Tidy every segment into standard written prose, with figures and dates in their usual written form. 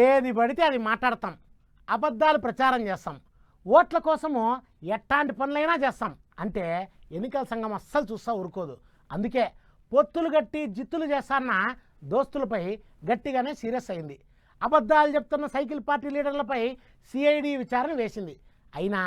ఏది పడితే అది మాట్లాడతాం, అబద్ధాలు ప్రచారం చేస్తాం, ఓట్ల కోసము ఎట్లాంటి పనులైనా చేస్తాం. అంటే ఎన్నికల సంఘం అస్సలు చూస్తా ఊరుకోదు. అందుకే పొత్తులు గట్టి జిత్తులు చేస్తాన్న దోస్తులపై గట్టిగానే సీరియస్ అయింది. అబద్ధాలు చెప్తున్న సైకిల్ పార్టీ లీడర్లపై సిఐడి విచారణ వేసింది. అయినా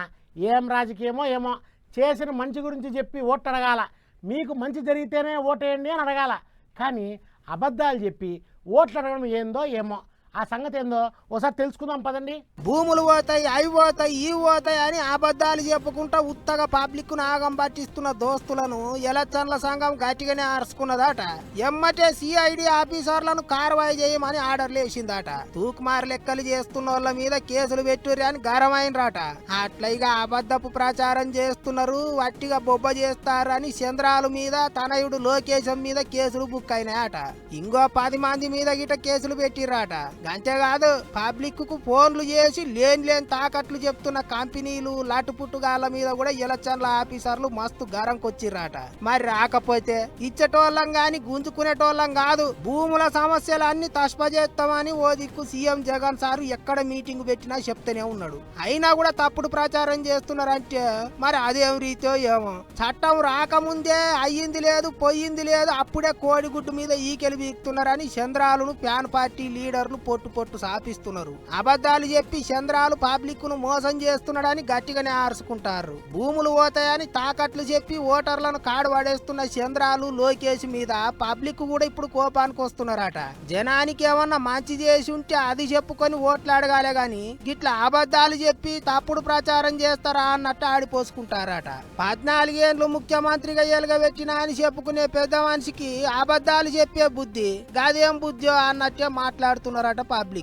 ఏం రాజకీయమో ఏమో, చేసిన మంచి గురించి చెప్పి ఓటు అడగాల, మీకు మంచి జరిగితేనే ఓటేయండి అని అడగాల. కానీ అబద్ధాలు చెప్పి ఓట్లు అడగడం ఏందో ఏమో, ఆ సంగతి ఏందో ఒకసారి తెలుసుకుందాం పదండి. భూములు పోతాయి, అవి పోతాయి, ఇవి పోతాయి అని అబద్ధాలు చెప్పుకుంటా ఉత్తగా పబ్లిక్ నాగం పట్టిస్తున్న దోస్తులను ఎలక్షన్ల సంఘం గట్టిగానే అరుచుకున్నదట. ఎమ్మటే సిఐడి ఆఫీసర్లను కార్వాయి చేయమని ఆర్డర్లు వేసిందట. తూకుమారు లెక్కలు చేస్తున్న వాళ్ళ మీద కేసులు పెట్టుర్రి అని గరమైనరాట. అట్లయిగా అబద్ధపు ప్రచారం చేస్తున్నారు, వట్టిగా బొబ్బ చేస్తారని చంద్రాల మీద తనయుడు లోకేశం మీద కేసులు బుక్ అయినాయట. ఇంకో 10 మంది మీద గిట కేసులు పెట్టిర్రాట. అంతేకాదు పబ్లిక్ కు ఫోన్లు చేసి లేని తాకట్లు చెప్తున్న కంపెనీలు లటుపుట్టుగాళ్ళ మీద కూడా ఎలక్షన్ల ఆఫీసర్లు మస్తు గరంకొచ్చిర్రాట. మరి రాకపోతే ఇచ్చేటోళ్ళం గాని గుంజుకునేటోళ్ళం కాదు, భూముల సమస్యలు అన్ని తష్పజేస్తామని ఓ దిక్కు సీఎం జగన్ సారు ఎక్కడ మీటింగ్ పెట్టినా చెప్తూనే ఉన్నాడు. అయినా కూడా తప్పుడు ప్రచారం చేస్తున్నారంటే మరి అదేం రీతో ఏమో. చట్టం రాకముందే అయ్యింది లేదు పోయింది లేదు, అప్పుడే కోడిగుడ్డు మీద ఈకెలు బీక్తున్నారని చంద్రాలను ప్యాన్ పార్టీ లీడర్లు పొట్టు సాపిస్తున్నారు. అబద్ధాలు చెప్పి చంద్రాలు పబ్లిక్ ను మోసం చేస్తున్నాడని గట్టిగానే ఆరుసుకుంటారు. భూములు పోతాయని తాకట్లు చెప్పి ఓటర్లను కాడు పడేస్తున్న చంద్రాలు లోకేష్ మీద పబ్లిక్ కూడా ఇప్పుడు కోపానికి వస్తున్నారట. జనానికి ఏమన్నా మంచి చేసి ఉంటే అది చెప్పుకొని ఓట్లు అడగాలే గాని గిట్లా అబద్ధాలు చెప్పి తప్పుడు ప్రచారం చేస్తారా అన్నట్టు ఆడిపోసుకుంటారట. 14 ఏళ్ళు ముఖ్యమంత్రిగా ఎలుగబెట్టినా అని చెప్పుకునే పెద్ద మనిషికి అబద్ధాలు చెప్పే బుద్ధి గదేం బుద్ధో అన్నట్టే మాట్లాడుతున్నారట పబ్లిక్.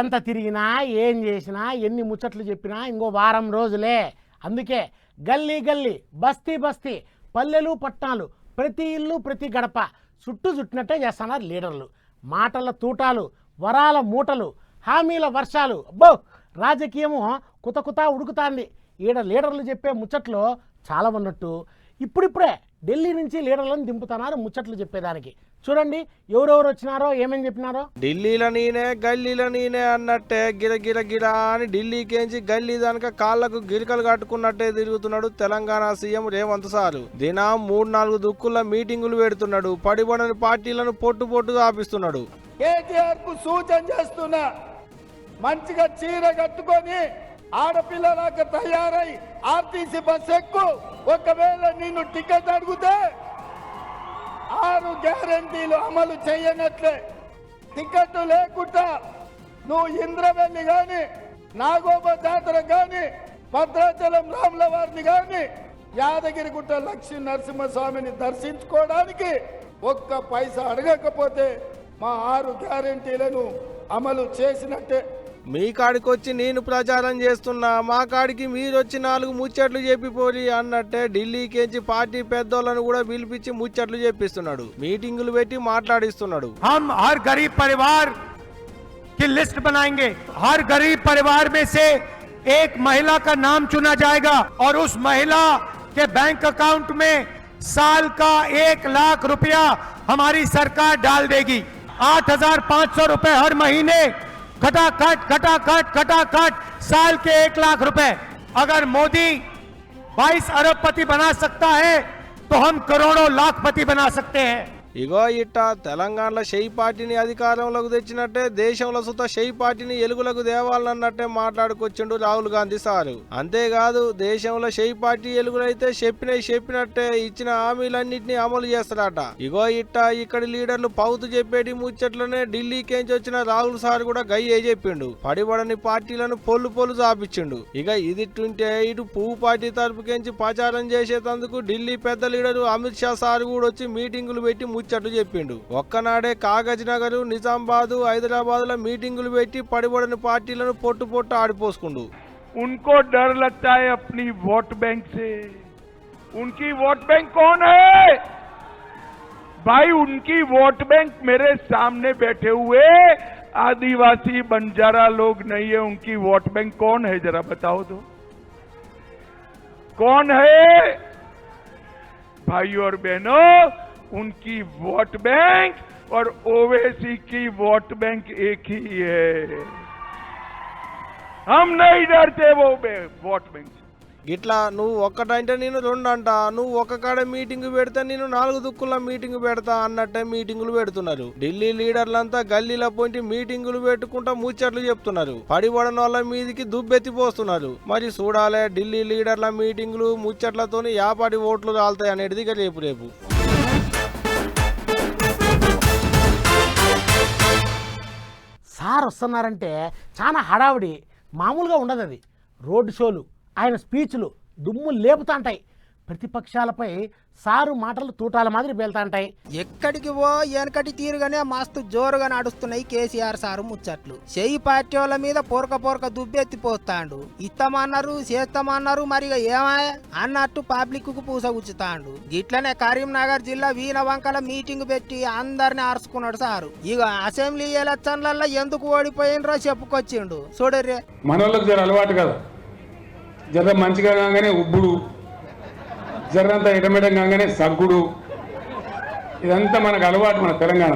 ఎంత తిరిగినా ఏం చేసినా ఎన్ని ముచ్చట్లు చెప్పినా ఇంకో వారం రోజులే. అందుకే గల్లీ గల్లీ బస్తీ బస్తీ పల్లెలు పట్టణాలు ప్రతి ఇల్లు ప్రతి గడప చుట్టినట్టే చేస్తున్నారు లీడర్లు. మాటల తూటాలు, వరాల మూటలు, హామీల వర్షాలు. అబ్బో రాజకీయము కుత ఉడుకుతాంది. ఈడ లీడర్లు చెప్పే ముచ్చట్లు చాలా ఉన్నట్టు ఇప్పుడిప్పుడే ఢిల్లీ నుంచి లీడర్లను దింపుతున్నారు ముచ్చట్లు చెప్పేదానికి. చూడండి ఎవరెవరు వచ్చినారో ఏమేం చెప్పినారో. ఢిల్లీలో నేనే గల్లీలో నేనే అన్నట్టే గిర అని ఢిల్లీకేంచి గల్లీ దానిక కాళ్లకు గిరికలు కట్టుకున్నట్టే తిరుగుతున్నాడు తెలంగాణ సీఎం రేవంత్ సారు. దినం 3-4 దుక్కుల మీటింగులు పెడుతున్నాడు. పడిబడని పార్టీలను పొట్టు ఆపిస్తున్నాడు. కేటీఆర్ కు సూచన చేస్తున్నా, మంచిగా చీర కట్టుకొని ఆడపిల్లలాగా తయారై ఆర్టీసీ బస్ ఎక్కు. ఒకవేళ నిన్ను టికెట్ అడిగితే 6 గ్యారంటీలు అమలు చేయనట్లే. టికెట్ లేకుండా నువ్వు ఇంద్రవెల్లి గాని, నాగోబ జాతర గాని, భద్రాచలం రాముల వారిని గాని, యాదగిరిగుట్ట లక్ష్మీ నరసింహస్వామిని దర్శించుకోవడానికి ఒక్క పైసా అడగకపోతే మా 6 గ్యారంటీలను అమలు చేసినట్టే. మీ కాడికొచ్చి నేను ప్రచారం చేస్తున్నా, మా కాడికి మీరొచ్చి 4 ముచ్చట్లు చెప్పిపోరి అన్నట్టే ఢిల్లీకేంచి పార్టీ పెద్దోళ్ళను కూడా పిలిపించి ముచ్చట్లు చెప్పిస్తున్నాడు. మీటింగులు పెట్టి మాట్లాడిస్తున్నాడు. हम हर गरीब परिवार की लिस्ट बनाएंगे, हर गरीब परिवार में से एक महिला का नाम चुना जाएगा और उस महिला के बैंक अकाउंट में साल का 1 लाख रुपया हमारी सरकार डाल देगी। 8,500 रुपए हर महीने खटाखट साल के 1 लाख रुपए। अगर मोदी 22 अरबपति बना सकता है तो हम करोड़ों लाखपति बना सकते हैं। ఇగో ఇట్ట తెలంగాణలో షెయి పార్టీని అధికారంలోకి తెచ్చినట్టే దేశంలో సుత షెయి పార్టీని ఎలుగులకు దేవాలన్నట్టే మాట్లాడుకొచ్చిండు రాహుల్ గాంధీ సారు. అంతేకాదు దేశంలో షెయి పార్టీ ఎలుగులైతే చెప్పినట్టే ఇచ్చిన హామీలన్నింటినీ అమలు చేస్తారట. ఇగో ఇట్ట ఇక్కడి లీడర్లు పౌతు చెప్పేటి ముచ్చట్లనే ఢిల్లీకేంచి వచ్చిన రాహుల్ సార్ కూడా గయ్యే చెప్పిండు. పడిబడని పార్టీలను పొల్లు చాపించిండు. ఇక ఇదిట్టుంటే ఇటు పువ్వు పార్టీ తరపుకేంచి ప్రచారం చేసేందుకు ఢిల్లీ పెద్ద లీడరు అమిత్ షా సార్ కూడా వచ్చి మీటింగులు పెట్టి ముచ్చట్లు చెప్పిండు. ఒక్కనాడే కాగజ్ నగర్, నిజామాబాద్, హైదరాబాద్ లో మీటింగులు పెట్టి పడిబడిన పార్టీలను పొట్టు ఆడిపోసుకుండు. उनको डर लगता है अपनी वोट बैंक से। उनकी वोट बैंक कौन है भाई? उनकी वोट बैंक मेरे सामने बैठे हुए आदिवासी बंजारा लोग नहीं है। उनकी वोट बैंक कौन है जरा बताओ तो, कौन है? भाइयों और बहनों, उनकी वोट बैंक और ओवैसी की वोट बैंक एक ही है। हम नहीं डरते वो वोट बैंक से। గిట్లా నువ్వు ఒక్కటంటే నేను రెండు అంట, నువ్వు ఒక్క కాడ మీటింగ్ పెడితే నేను 4 దిక్కుల మీటింగ్ పెడతా అన్నట్టే మీటింగులు పెడుతున్నారు. ఢిల్లీ లీడర్లంతా గల్లీలో పోయి మీటింగులు పెట్టుకుంటా ముచ్చట్లు చెప్తున్నారు. పడిపడిన వాళ్ళ మీదికి దుబ్బెత్తిపోస్తున్నారు. మరి చూడాలే ఢిల్లీ లీడర్ల మీటింగులు ముచ్చట్లతోని యాపాటి ఓట్లు రాలుతాయి అనేది ఇక రేపు సార్ వస్తున్నారంటే చాలా హడావిడి, మామూలుగా ఉండదు. అది రోడ్డు షోలు, ఆయన స్పీచ్లు దుమ్ము లేపుతాంటాయి. ప్రతిపక్షాలపై సారు మాటలు తూటాల మాదిరి పేలుతాంటాయి. ఎక్కడికి వెనకటి తీరుగానే మస్తు జోరుగా నడుస్తున్నాయి కేసీఆర్ సారు ముచ్చట్లు. చెయ్యి పార్టీ వాళ్ళ మీద పొరక దుబ్బెత్తిపోతాండు. ఇస్తామన్నారు చేస్తామన్నారు మరి ఏమాయ అన్నట్టు పబ్లిక్ కు పూసగుచ్చుతాండు. ఇట్లనే కరీంనగర్ జిల్లా వీణవంకల మీటింగ్ పెట్టి అందరిని అరుచుకున్నాడు సారు. ఇక అసెంబ్లీ ఎలక్షన్లలో ఎందుకు ఓడిపోయినరో చెప్పుకొచ్చిండు. చూడర్రే, మనోళ్ళకి జర అలవాటు కదా, జర మంచిగా కాగానే ఉబ్బుడు, జరంతా ఇటమిటం కాగానే సగ్గుడు, ఇదంతా మనకు అలవాటు మన తెలంగాణ.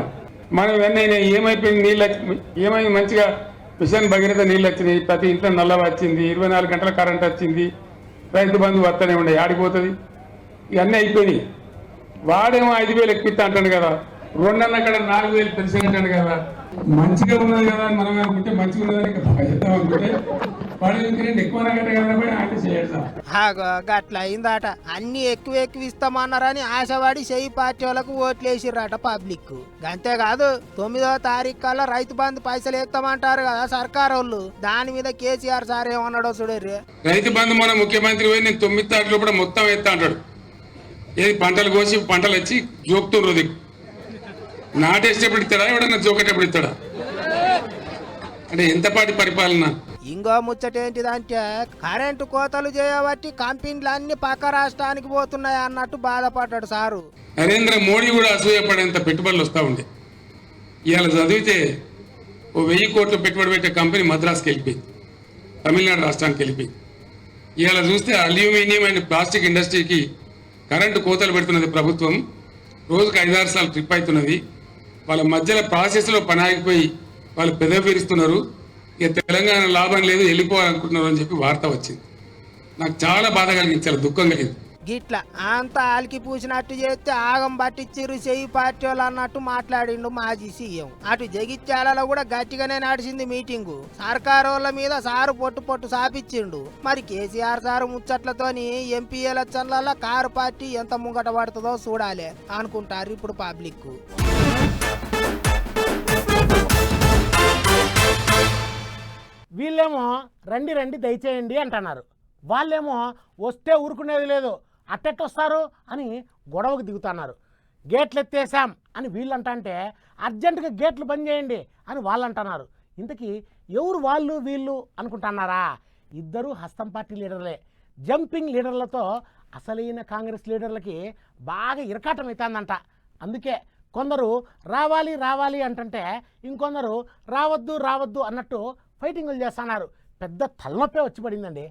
మనం ఇవన్నీ ఏమైపోయింది, నీళ్ళు ఏమైంది, మంచిగా మిషన్ భగీరథ నీళ్ళు వచ్చినాయి, ప్రతి ఇంట్లో నల్ల వచ్చింది, 24 గంటల కరెంట్ వచ్చింది, రైతు బంధు వస్తూనే ఉండే, ఆడిపోతుంది, ఇవన్నీ అయిపోయినాయి. వాడేమో 5,000 ఎక్కిస్తా అంటాడు కదా, 2 అక్కడ 4,000 పెన్షన్ అంటాడు కదా. మంచిగా ఉన్నది కదా అని మనం అనుకుంటే, మంచిగా ఉన్నదని అనుకుంటే వాడు ఎక్కువ ఆయన చేయడు. గట్ల అయిందట. అన్ని ఎక్కువ ఇస్తామన్నారని ఆశపడి చెయ్యి పార్టీ వాళ్ళకు ఓట్లేసిర్రట పబ్లిక్. అంతేకాదు 9వ తారీఖు కల్లా రైతు బంధు పైసలు ఎత్తామంటారు కదా సర్కార్ వాళ్ళు. దాని మీద కేసీఆర్ సార్ ఏమన్నాడో చూడర్రి. రైతు బంధు మన ముఖ్యమంత్రి పోయి నేను 9 తారీఖులో కూడా మొత్తం ఎత్తా అంటాడు. ఏది పంటలు కోసి పంటలు వచ్చి జోకుతుండ్రు, దిక్కు నాటేసేటప్పుడు ఇస్తాడా, ఎవడన్నా జోకేటప్పుడు ఇస్తాడా? అంటే ఎంతపాటి పరిపాలన. ఇంకో ముచ్చటేంటిదంటే కరెంటు కోతలు చేయబట్టి కంపెనీలు అన్ని పక్క రాష్ట్రానికి పోతున్నాయి అన్నట్టు బాధపడ్డాడు సారు. నరేంద్ర మోడీ కూడా అసూయపడేంత పెట్టుబడులు వస్తూ ఉండే. ఇవాళ చదివితే ఓ 1000 కోట్లు పెట్టుబడి పెట్టే కంపెనీ మద్రాసుకి వెళ్ళిపోయింది, తమిళనాడు రాష్ట్రానికి వెళ్ళిపోయింది. ఇవాళ చూస్తే అల్యూమినియం అండ్ ప్లాస్టిక్ ఇండస్ట్రీకి కరెంటు కోతలు పెడుతున్నది ప్రభుత్వం. రోజుకు 5-6 సార్లు ట్రిప్ అవుతున్నది. వాళ్ళ మధ్యలో ప్రాసెస్లో పని ఆగిపోయి వాళ్ళు పెదవిరుస్తున్నారు. ఇక తెలంగాణ లాభం లేదు, వెళ్ళిపోవాలనుకుంటున్నారు అని చెప్పి వార్త వచ్చింది. నాకు చాలా బాధ కలిగించాలి, దుఃఖం కలిగింది. గిట్ల అంతా ఆలికి పూసినట్టు చేస్తే ఆగం పట్టించిర్రు చెయ్యి పార్టీ వాళ్ళు అన్నట్టు మాట్లాడిండు మాజీ సీఎం. అటు జగిత్యాలలో కూడా గట్టిగానే నడిచింది మీటింగు. సర్కారు వాళ్ళ మీద సారు పొట్టు సాపిచ్చిండు. మరి కేసీఆర్ సారు ముచ్చట్లతోని ఎంపీ ఎలక్షన్లలో కారు పార్టీ ఎంత ముంగట పడుతుందో చూడాలి అనుకుంటారు ఇప్పుడు పబ్లిక్. వీళ్ళేమో రండి దయచేయండి అంటున్నారు. వాళ్ళేమో వస్తే ఊరుకునేది లేదు, అట్టెట్టొస్తారు అని గొడవకు దిగుతున్నారు. గేట్లు ఎత్తేసాం అని వీళ్ళంటే అర్జెంటుగా గేట్లు బంద్ చేయండి అని వాళ్ళు అంటున్నారు. ఇంతకీ ఎవరు వాళ్ళు వీళ్ళు అనుకుంటున్నారా? ఇద్దరు హస్తం పార్టీ లీడర్లే. జంపింగ్ లీడర్లతో అసలైన కాంగ్రెస్ లీడర్లకి బాగా ఇరకాటం అవుతుందంట. అందుకే కొందరు రావాలి అంటుంటే ఇంకొందరు రావద్దు అన్నట్టు ఫైటింగులు చేస్తున్నారు. పెద్ద తలనొప్పే వచ్చి పడిందండి.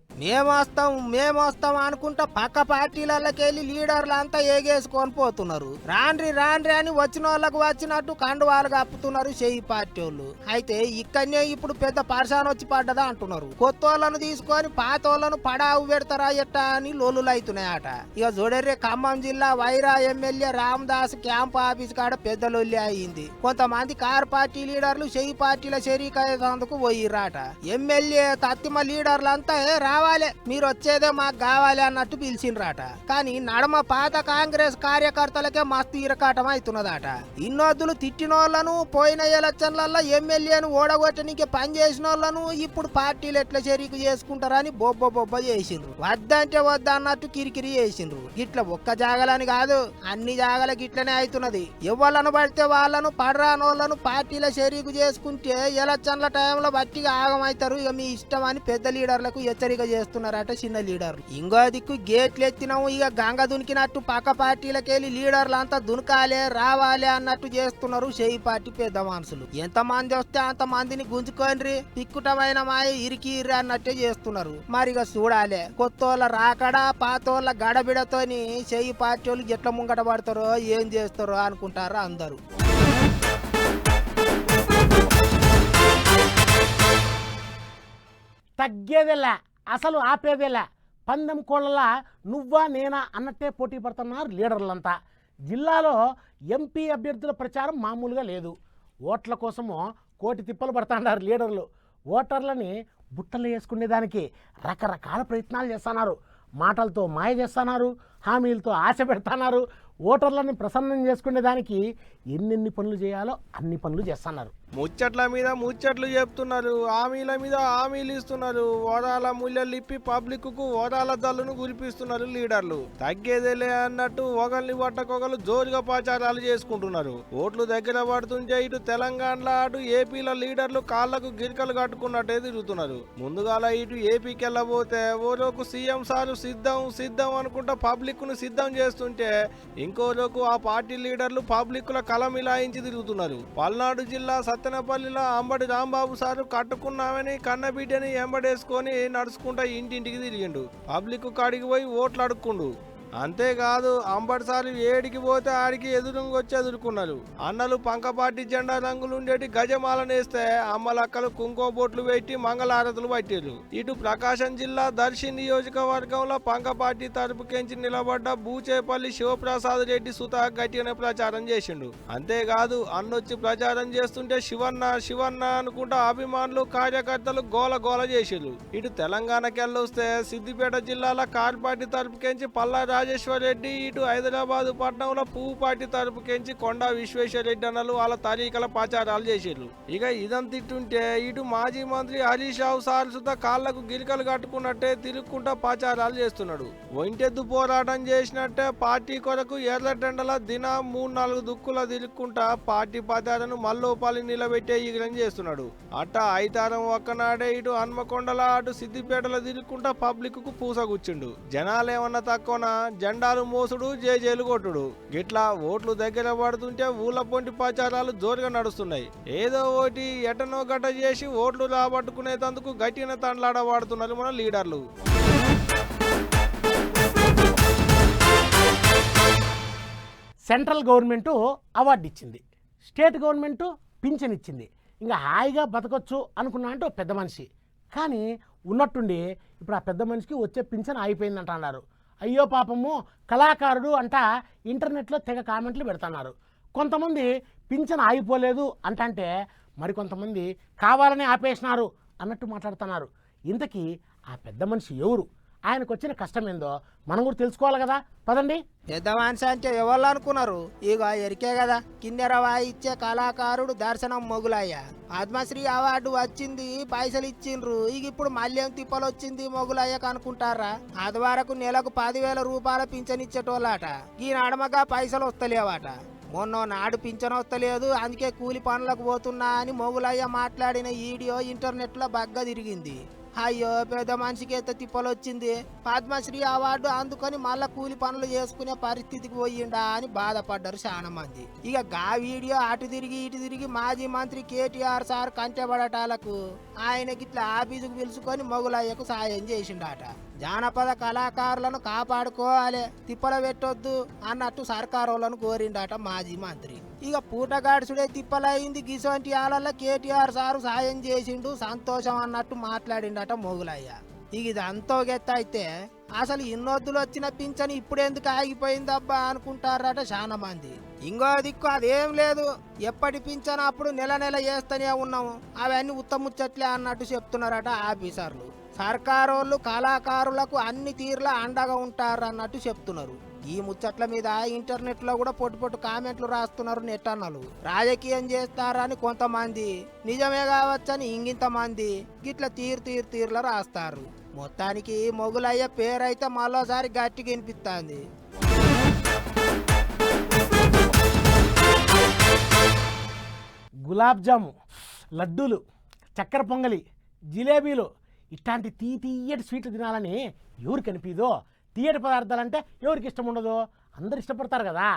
మేమొస్తాం అనుకుంటా పక్క పార్టీలకి వెళ్ళి లీడర్లు అంతా ఏగేసుకొని పోతున్నారు. రాండ్రి అని వచ్చిన వాళ్ళకు వచ్చినట్టు కండువాలు కప్పుతున్నారు చెయ్యి పార్టీ వాళ్ళు. అయితే ఇక్కడనే ఇప్పుడు పెద్ద పర్సాన్ వచ్చి పడ్డదా అంటున్నారు. కొత్త వాళ్ళను తీసుకొని పాత వాళ్ళను పడావు పెడతారా ఎట్టా అని లోలులు అవుతున్నాయట. ఇక చూడర్రే, ఖమ్మం జిల్లా Wyra MLA Ramadas camp office కాడ పెద్ద లొల్లి అయింది. కొంతమంది కార్ పార్టీ లీడర్లు చెయ్యి పార్టీల షరీకయ్యేందుకు పోయిర్రాట. ఎమ్మెల్యే తత్తిమ లీడర్లంతా రావాలి, మీరు వచ్చేదే మాకు కావాలి అన్నట్టు పిలిచిండ్రాట. కానీ నడమ పాత కాంగ్రెస్ కార్యకర్తలకే మస్తు ఇరకాటం అవుతున్నదట. ఇన్నొద్దులు తిట్టిన వాళ్ళను, పోయిన ఎలక్షన్లలో ఎమ్మెల్యేను ఓడగొట్టడానికి పనిచేసిన వాళ్ళను ఇప్పుడు పార్టీలు ఎట్లా షరీకు చేసుకుంటారని బొబ్బ చేసిండ్రు. వద్దంటే వద్దన్నట్టు కిరికిరి చేసిండ్రు. గిట్ల ఒక్క జాగలని కాదు, అన్ని జాగల గిట్లనే అవుతున్నది. ఎవళ్ళను పడితే వాళ్ళను, పడరాని వాళ్ళను పార్టీల షరీకు చేసుకుంటే ఎలక్షన్ల టైంలో బట్టిగా ఆగమవుతారు. ఇక మీ ఇష్టం అని పెద్ద లీడర్లకు హెచ్చరిక చేస్తున్నారట చిన్న లీడర్లు. ఇంకో దిక్కు గేట్లు ఎత్తినాము ఇక గంగ దునికినట్టు పక్క పార్టీలకెళ్ళి లీడర్లు అంతా దునకాలే రావాలే అన్నట్టు చేస్తున్నారు షెయి పార్టీ పెద్ద మనుషులు. ఎంత మంది వస్తే అంత మందిని గుంజుకోండి పిక్కుటమైన మాయ ఇరికి అన్నట్టే చేస్తున్నారు. మరిగా చూడాలే కొత్తోళ్ళ రాకడా పాతోళ్ళ గడబిడతోని షెయి పార్టీ వాళ్ళు ఎట్లా ముంగట పడతారో ఏం చేస్తారో అనుకుంటారో అందరూ. తగ్గేదేలా అసలు ఆపేదేలా పందెం కోళ్ళలా నువ్వా నేనా అన్నట్టే పోటీ పడుతున్నారు లీడర్లంతా. జిల్లాలో ఎంపీ అభ్యర్థుల ప్రచారం మామూలుగా లేదు. ఓట్ల కోసము కోటి తిప్పలు పడుతున్నారు లీడర్లు. ఓటర్లని బుట్టలు వేసుకునేదానికి రకరకాల ప్రయత్నాలు చేస్తున్నారు. మాటలతో మాయ చేస్తున్నారు, హామీలతో ఆశ పెడుతున్నారు. ఓటర్లని ప్రసన్నం చేసుకునేదానికి ఎన్నెన్ని పనులు చేయాలో అన్ని పనులు చేస్తున్నారు. ముచ్చట్ల మీద ముచ్చట్లు చెప్తున్నారు, హామీల మీద హామీలు ఇస్తున్నారు. ఓరాల ముళ్ళలు ఇప్పి పబ్లిక్ కు ఓరాల దల్లును గురిపిస్తున్నారు లీడర్లు. తగ్గేదేలే అన్నట్టు ఒకరిని పట్టకొకరు జోరుగా ప్రచారాలు చేసుకుంటున్నారు. ఓట్లు దగ్గర పడుతుంటే ఇటు తెలంగాణలో అటు ఏపీల లీడర్లు కాళ్లకు గిరికలు కట్టుకున్నట్టే తిరుగుతున్నారు. ముందుగాల ఇటు ఏపీకి వెళ్ళబోతే ఓరోకు సీఎం సారు సిద్ధం అనుకుంటా పబ్లిక్ ను సిద్ధం చేస్తుంటే ఇంకో రోజు ఆ పార్టీ లీడర్లు పబ్లిక్ ల కలమిలాయించి తిరుగుతున్నారు. పల్నాడు జిల్లా సత్తెనపల్లిలో అంబడి రాంబాబు సారు కట్టుకున్నామని కన్నబిడ్డని ఎంబడేసుకొని నడుచుకుంటా ఇంటింటికి తిరిగిండు. పబ్లిక్ కాడికి పోయి ఓట్లు అడుక్కుండు. అంతేకాదు అంబడిసారి ఏడికి పోతే ఆడికి ఎదురుంగొచ్చి ఎదుర్కొన్నారు. అన్నలు పంకపాటి జెండా రంగులుండేటి గజమాలనేస్తే అమ్మలక్కలు కుంకుమ బొట్లు పెట్టి మంగళారతులు పట్టారు. ఇటు ప్రకాశం జిల్లా దర్శి నియోజకవర్గంలో పంకపాటి తరపుకెంచి నిలబడ్డ బూచేపల్లి శివప్రసాద్ రెడ్డి సుత గట్టిగానే ప్రచారం చేసిండు. అంతేకాదు అన్నొచ్చి ప్రచారం చేస్తుంటే శివన్న అనుకుంటా అభిమానులు కార్యకర్తలు గోల చేసిరు. ఇటు తెలంగాణకెళ్ళొస్తే సిద్దిపేట జిల్లాలో కార్పాటి తరపుకెంచి పల్లా రాజేశ్వర్ రెడ్డి, ఇటు హైదరాబాద్ పట్టణంలో పువ్వుపాటి తరపుకెంచి కొండా విశ్వేశ్వర రెడ్డి అన్నలు వాళ్ళ తరీకల ప్రచారాలు చేసిర్రు. ఇక ఇదంతిట్టుంటే ఇటు మాజీ మంత్రి హరీష్ రావు సార్ సుత కాళ్లకు గిరికలు కట్టుకున్నట్టే తిరుక్కుంటా ప్రచారాలు చేస్తున్నాడు. ఒంటెద్దు పోరాటం చేసినట్టే పార్టీ కొరకు ఎర్రటెండల దిన 3-4 దుక్కుల తిరుక్కుంటా పార్టీ పదాలను మల్లోపాలి నిలబెట్టే ఈగ్రం చేస్తున్నాడు. అట్ట ఐతారం ఒక్కనాడే ఇటు హన్మకొండల అటు సిద్దిపేటలో తిరుక్కుంటా పబ్లిక్ కు పూసగుచ్చిండు. జనాలేమన్నా తక్కువనా జెండాలు మోసుడు జేజేలు కొట్టుడు. గిట్లా ఓట్లు దగ్గర పడుతుంటే ఊళ్ళ పొంటి ప్రచారాలు జోరుగా నడుస్తున్నాయి. ఏదో ఒకటి ఎటనో గట్ట చేసి ఓట్లు రాబట్టుకునేందుకు గట్టిన తండ్లాడబడుతున్నారు మన లీడర్లు. సెంట్రల్ గవర్నమెంటు అవార్డు ఇచ్చింది, స్టేట్ గవర్నమెంటు పింఛన్ ఇచ్చింది. ఇంకా హాయిగా బతకొచ్చు అనుకున్నా అంటే పెద్ద మనిషి. కానీ ఉన్నట్టుండి ఇప్పుడు ఆ పెద్ద మనిషికి వచ్చే పింఛన్ అయిపోయిందంట అన్నారు. అయ్యో పాపము కళాకారుడు అంట ఇంటర్నెట్లో తెగ కామెంట్లు పెడుతున్నారు. కొంతమంది పింఛన్ ఆగిపోలేదు అంటే మరికొంతమంది కావాలని ఆపేసినారు అన్నట్టు మాట్లాడుతున్నారు. ఇంతకీ ఆ పెద్ద మనిషి ఎవరు, ఆయనకు వచ్చిన కష్టం ఏందో మనం కూడా తెలుసుకోవాలి కదా. పదండి. పెద్ద మనిషి అంటే ఎవరు అనుకున్నారు? ఇక ఎరికే కదా, కిన్నెర వాయిచ్చే కళాకారుడు దర్శనం మొగులయ్య. పద్మశ్రీ అవార్డు వచ్చింది, పైసలు ఇచ్చిండ్రు. ఇక ఇప్పుడు మళ్ళీ తిప్పలు వచ్చింది మొగులయ్యకు అనుకుంటారా? అది వరకు నెలకు 10,000 రూపాయల పింఛన్ ఇచ్చేటోళ్ళట. ఈ నడమగా పైసలు వస్తలేవట. మొన్న నాడు పింఛన్ వస్తలేదు, అందుకే కూలి పనులకు పోతున్నా అని మొగులయ్య మాట్లాడిన వీడియో ఇంటర్నెట్లో బాగా తిరిగింది. అయ్యో పెద్ద మనిషికి ఎంత తిప్పలు వచ్చింది, పద్మశ్రీ అవార్డు అందుకొని మళ్ళా కూలి పనులు చేసుకునే పరిస్థితికి పోయిండా అని బాధపడ్డారు చాలా మంది. ఇక గా వీడియో అటు తిరిగి ఇటు తిరిగి మాజీ మంత్రి కేటీఆర్ సార్ కంటెబడటాలకు ఆయనకి ఇట్లా ఆఫీసుకు పిలుచుకొని మొగులయ్యకు సాయం చేసిండట. జానపద కళాకారులను కాపాడుకోవాలి, తిప్పల పెట్టొద్దు అన్నట్టు సర్కారోళ్ళను కోరిండట మాజీ మంత్రి. ఇక పూటగాడుచుడే తిప్పలైంది, గిసొంటి ఆలల్లో కేటీఆర్ సారు సాయం చేసిండు, సంతోషం అన్నట్టు మాట్లాడిండట మొగులయ్య. ఇక ఇది అంతో గెత్త అయితే అసలు ఇన్నొద్దులు వచ్చిన పింఛను ఇప్పుడెందుకు ఆగిపోయిందబ్బా అనుకుంటారట చాలా మంది. ఇంకో దిక్కు అదేం లేదు, ఎప్పటి పింఛను అప్పుడు నెల చేస్తూనే ఉన్నాము, అవన్నీ ఉత్తముచ్చట్లే అన్నట్టు చెప్తున్నారట ఆఫీసర్లు. సర్కారోళ్ళు కళాకారులకు అన్ని తీర్ల అండగా ఉంటారు అన్నట్టు చెప్తున్నారు. ఈ ముచ్చట్ల మీద ఇంటర్నెట్లో కూడా పొట్టు కామెంట్లు రాస్తున్నారు నెట్టన్నలు. రాజకీయం చేస్తారని కొంతమంది, నిజమే కావచ్చని ఇంగింతమంది గిట్ల తీర్ల రాస్తారు. మొత్తానికి మొగులయ్య పేరైతే మరోసారి గట్టిగా వినిపిస్తుంది. గులాబ్ జాము, లడ్డూలు, చక్కెర పొంగలి, జిలేబీలు ఇట్లాంటి తీయటి స్వీట్లు తినాలని ఎవరికి అనిపిదో? తీయటి పదార్థాలంటే ఎవరికి ఇష్టం ఉండదు? అందరు ఇష్టపడతారు కదా.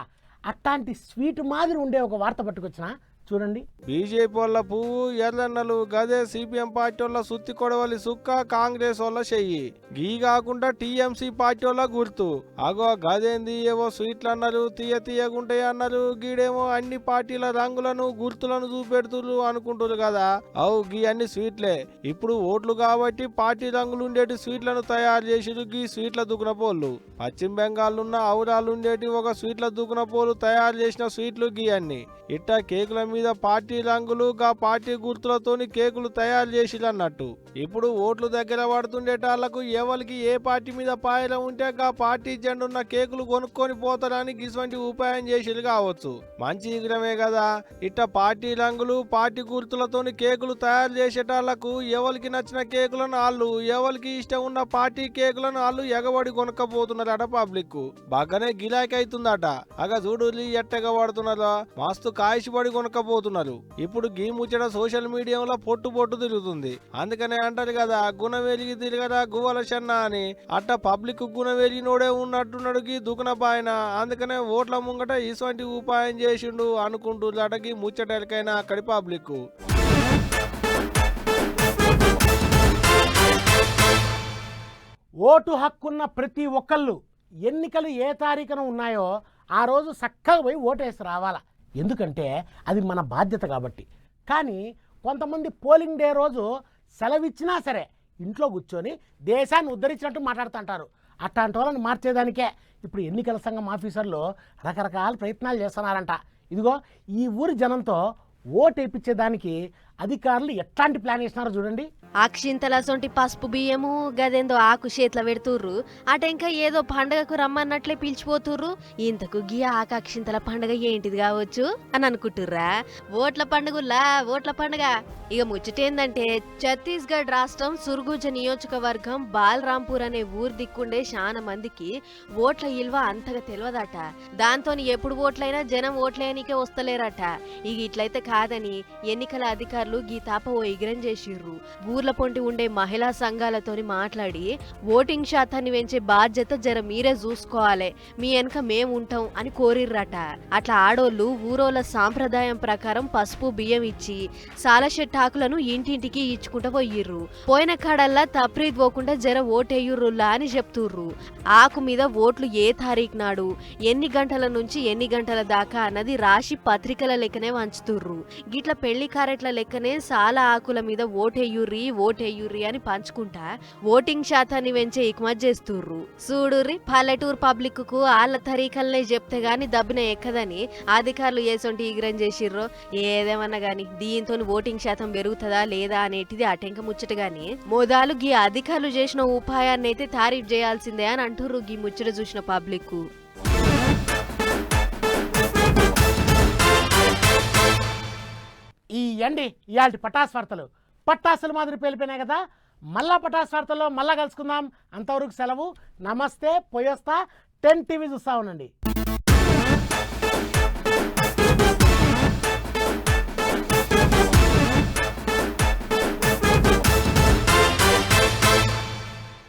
అట్లాంటి స్వీట్ మాదిరి ఉండే ఒక వార్త పట్టుకొచ్చిన, చూడండి. బీజేపీ వాళ్ళ పువ్వు ఎర్రన్నలు, గదే సిపిఎం పార్టీ వాళ్ళ సుత్తి కొడవలి సుక్క, కాంగ్రెస్ వాళ్ళ చెయ్యి. గీ కాకుండా టీఎంసీ పార్టీ వాళ్ళ గుర్తు. అగో గదేంది, ఏవో స్వీట్లు అన్నారు, తీయగుంటాయి అన్నారు. గీడేమో అన్ని పార్టీల రంగులను గుర్తులను చూపెడుతురు అనుకుంటారు కదా. అవు గీ అన్ని స్వీట్లే. ఇప్పుడు ఓట్లు కాబట్టి పార్టీ రంగులు ఉండేటి స్వీట్లను తయారు చేసిరు గీ స్వీట్ల దుకున పోళ్ళు. పశ్చిమ బెంగాల్ ఉన్న ఔరాలు ఉండేటి ఒక స్వీట్ల దుకున పోలు తయారు చేసిన స్వీట్లు గీ అన్ని. ఇట్టా కేకుల మీద పార్టీ రంగులు గా పార్టీ గుర్తులతోని కేకులు తయారు చేసిరన్నట్టు. ఇప్పుడు ఓట్లు దగ్గర పడుతుండేటాళ్లకు ఎవరికి ఏ పార్టీ మీద పాయలం ఉంటే గా పార్టీ జెండున్న కేకులు కొనుక్కొని పోతారని గిసువంటి ఉపాయం చేసిరు కావచ్చు. మంచి విగ్రహమే కదా. ఇట్ట పార్టీ రంగులు పార్టీ గుర్తులతోని కేకులు తయారు చేసేటాళ్లకు ఎవరికి నచ్చిన కేకులను వాళ్ళు, ఎవరికి ఇష్టం ఉన్న పార్టీ కేకులను వాళ్ళు ఎగబడి కొనుక్కపోతున్నారట పబ్లిక్. బాగానే గిరాకీ అవుతుందట. అగ చూడు ఎట్టగా పడుతున్నారో, మస్తు కాయిసిపడి కొనుక్కపోతున్నారు. ఇప్పుడు గీ ముచ్చట సోషల్ మీడియాలో పొట్టు తిరుగుతుంది. అందుకనే అంటారు కదా, గుణ వెలిగి తిరగరా గువ్వల చెన్న అని. అట్ట పబ్లిక్ గుణ వెలిగినోడే ఉన్నట్టున్నాడు గీ దుకున పాయన. అందుకనే ఓట్ల ముంగట ఇటువంటి ఉపాయం చేసిండు అనుకుంటున్నారట గీ ముచ్చటకైనా అక్కడి పబ్లిక్. ఓటు హక్కున్న ప్రతి ఒక్కళ్ళు ఎన్నికలు ఏ తారీఖున ఉన్నాయో ఆ రోజు చక్కగా పోయి ఓటేసి రావాలా. ఎందుకంటే అది మన బాధ్యత కాబట్టి. కానీ కొంతమంది పోలింగ్ డే రోజు సెలవిచ్చినా సరే ఇంట్లో కూర్చొని దేశాన్ని ఉద్ధరించినట్టు మాట్లాడుతుంటారు. అట్లాంటి వాళ్ళని మార్చేదానికే ఇప్పుడు ఎన్నికల సంఘం ఆఫీసర్లు రకరకాల ప్రయత్నాలు చేస్తున్నారంట. ఇదిగో ఈ ఊరి జనంతో ఓటు వేయించేదానికి అధికారులు ఎట్లాంటి ప్లాన్ చేస్తున్నారో చూడండి. అక్షింతలసొంటి పసుపు బియ్యము గదేందో ఆకు చేతిలో పెడుతుర్రు. అటెంకా ఏదో పండగకు రమ్మన్నట్లే పిలిచిపోతుర్రు. ఇంతకు గీ ఆకు అక్షింతల పండగ ఏంటిది కావచ్చు అని అనుకుంటుర్రా? ఓట్ల పండుగలా ఓట్ల పండుగ. ఇక ముచ్చటేందంటే ఛత్తీస్గఢ్ రాష్ట్రం సుర్గుజ నియోజకవర్గం బాలరాంపూర్ అనే ఊరు దిక్కుండే చాలా మందికి ఓట్ల ఇల్వ అంతగా తెలియదట. దాంతో ఎప్పుడు ఓట్లైనా జనం ఓట్లేనికే వస్తలేరట. ఇక ఇట్లయితే కాదని ఎన్నికల అధికారులు గీతాప ఓ ఎగిరం చేసిర్రు. ఊర్ల పొంటి ఉండే మహిళా సంఘాలతోని మాట్లాడి ఓటింగ్ శాతాన్ని పెంచే బాధ్యత జర మీరే చూసుకోవాలి, మీ వెనక మేము ఉంటాం అని కోరిర్రట. అట్లా ఆడోళ్ళు ఊరోళ్ళ సాంప్రదాయం ప్రకారం పసుపు బియ్యం ఇచ్చి సాలషెట్టాకులను ఇంటింటికి ఇచ్చుకుంటూ పోయిర్రు. పోయిన కాడల్లా తప్రీద్ పోకుండా జర ఓటేయుర్రులా అని చెప్తుర్రు. ఆకు మీద ఓట్లు ఏ తారీఖు నాడు ఎన్ని గంటల నుంచి ఎన్ని గంటల దాకా అన్నది రాసి పత్రికల లెక్కనే వంచుతుర్రు. గిట్ల పెళ్లి కారెట్ల లెక్కనే సాల ఆకుల మీద ఓటేయుర్రి అని పంచుకుంటా ఓటింగ్ శాతాన్ని పెంచే ఇక్మత్ చేస్తుర్రు. చూడుర్రి, పల్లెటూరు పబ్లిక్ కు ఆళ్ల తరీకల్నే చెప్తే గాని దబ్బిన ఎక్కదని అధికారులు ఏసొంటి ఈగ్రం చేసిర్రో. ఏదేమన్నా గాని దీంతో ఓటింగ్ శాతం పెరుగుతుందా లేదా అనేటిది అటెంక ముచ్చట గాని మొదలు గీ అధికారులు చేసిన ఉపాయాన్ని అయితే తారీఫ్ చేయాల్సిందే అని అంటుర్రు గీ ముచ్చట చూసిన పబ్లిక్. ఈ ఎండి ఇయాల్టి పటాస్ వార్తలు పట్టాసుల మాదిరి పేలిపోయినాయి కదా. మళ్ళా పటాస్ వార్తల్లో మళ్ళా కలుసుకుందాం. అంతవరకు సెలవు. నమస్తే. పోయొస్తా. 10 టీవీ చూస్తా ఉండండి.